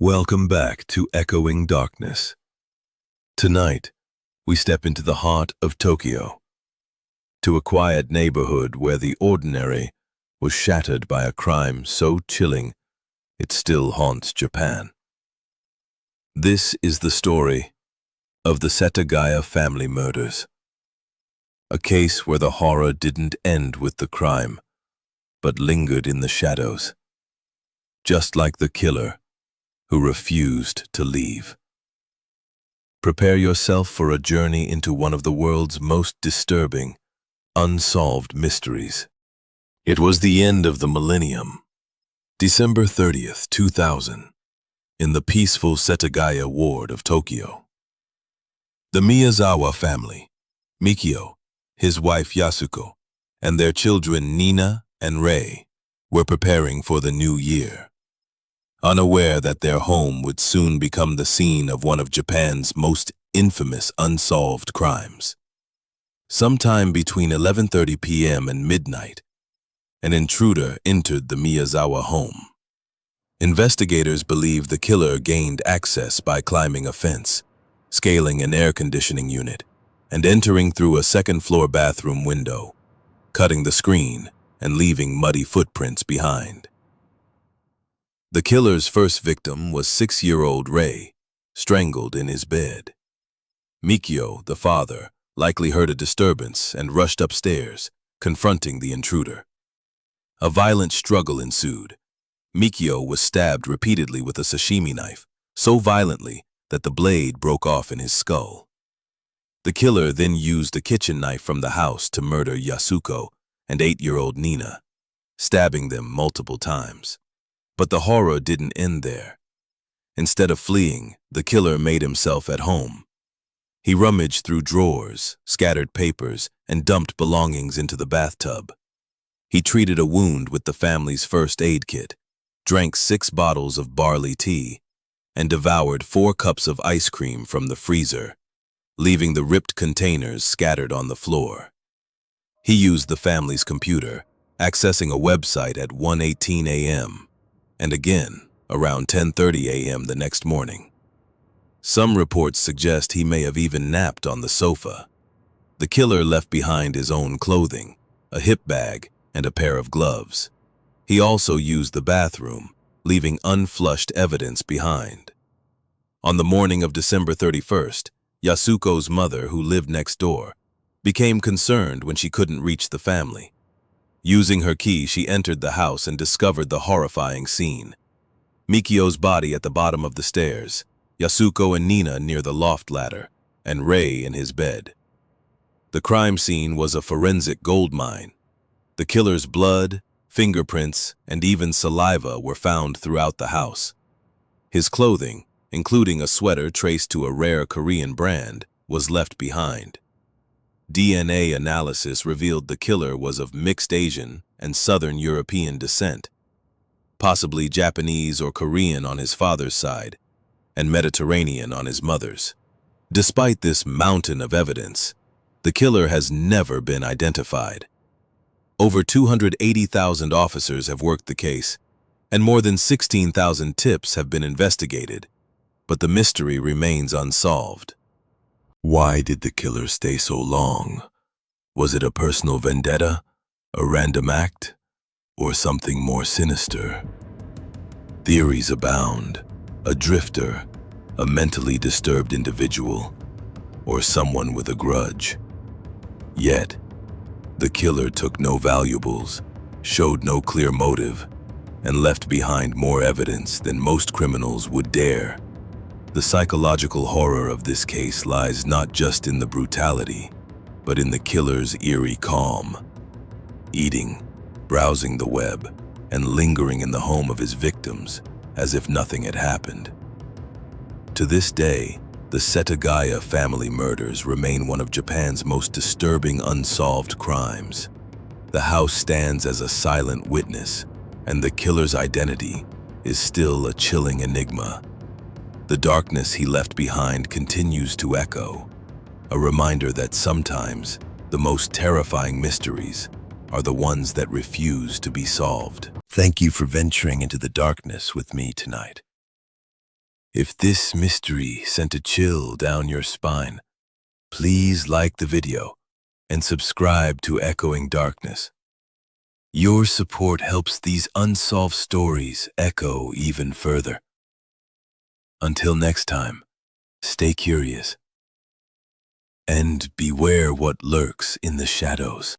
Welcome back to Echoing Darkness. Tonight, we step into the heart of Tokyo, to a quiet neighborhood where the ordinary was shattered by a crime so chilling it still haunts Japan. This is the story of the Setagaya family murders, a case where the horror didn't end with the crime, but lingered in the shadows, just like the killer who refused to leave. Prepare yourself for a journey into one of the world's most disturbing, unsolved mysteries. It was the end of the millennium, December 30th, 2000, in the peaceful Setagaya ward of Tokyo. The Miyazawa family, Mikio, his wife Yasuko, and their children Nina and Rei, were preparing for the new year, unaware that their home would soon become the scene of one of Japan's most infamous unsolved crimes. Sometime between 11:30 p.m. and midnight, an intruder entered the Miyazawa home. Investigators believe the killer gained access by climbing a fence, scaling an air conditioning unit, and entering through a second-floor bathroom window, cutting the screen and leaving muddy footprints behind. The killer's first victim was 6-year-old Rei, strangled in his bed. Mikio, the father, likely heard a disturbance and rushed upstairs, confronting the intruder. A violent struggle ensued. Mikio was stabbed repeatedly with a sashimi knife, so violently that the blade broke off in his skull. The killer then used a kitchen knife from the house to murder Yasuko and 8-year-old Nina, stabbing them multiple times. But the horror didn't end there. Instead of fleeing, the killer made himself at home. He rummaged through drawers, scattered papers, and dumped belongings into the bathtub. He treated a wound with the family's first aid kit, drank 6 bottles of barley tea, and devoured 4 cups of ice cream from the freezer, leaving the ripped containers scattered on the floor. He used the family's computer, accessing a website at 1:18 a.m., and again around 10:30 a.m. the next morning. Some reports suggest he may have even napped on the sofa. The killer left behind his own clothing, a hip bag, and a pair of gloves. He also used the bathroom, leaving unflushed evidence behind. On the morning of December 31st, Yasuko's mother, who lived next door, became concerned when she couldn't reach the family. Using her key, she entered the house and discovered the horrifying scene. Mikio's body at the bottom of the stairs, Yasuko and Nina near the loft ladder, and Rei in his bed. The crime scene was a forensic goldmine. The killer's blood, fingerprints, and even saliva were found throughout the house. His clothing, including a sweater traced to a rare Korean brand, was left behind. DNA analysis revealed the killer was of mixed Asian and Southern European descent, possibly Japanese or Korean on his father's side, and Mediterranean on his mother's. Despite this mountain of evidence, the killer has never been identified. Over 280,000 officers have worked the case, and more than 16,000 tips have been investigated, but the mystery remains unsolved. Why did the killer stay so long? Was it a personal vendetta, a random act, or something more sinister? Theories abound. A drifter, a mentally disturbed individual, or someone with a grudge. Yet, the killer took no valuables, showed no clear motive, and left behind more evidence than most criminals would dare. The psychological horror of this case lies not just in the brutality, but in the killer's eerie calm. Eating, browsing the web, and lingering in the home of his victims as if nothing had happened. To this day, the Setagaya family murders remain one of Japan's most disturbing unsolved crimes. The house stands as a silent witness, and the killer's identity is still a chilling enigma. The darkness he left behind continues to echo, a reminder that sometimes the most terrifying mysteries are the ones that refuse to be solved. Thank you for venturing into the darkness with me tonight. If this mystery sent a chill down your spine, please like the video and subscribe to Echoing Darkness. Your support helps these unsolved stories echo even further. Until next time, stay curious and beware what lurks in the shadows.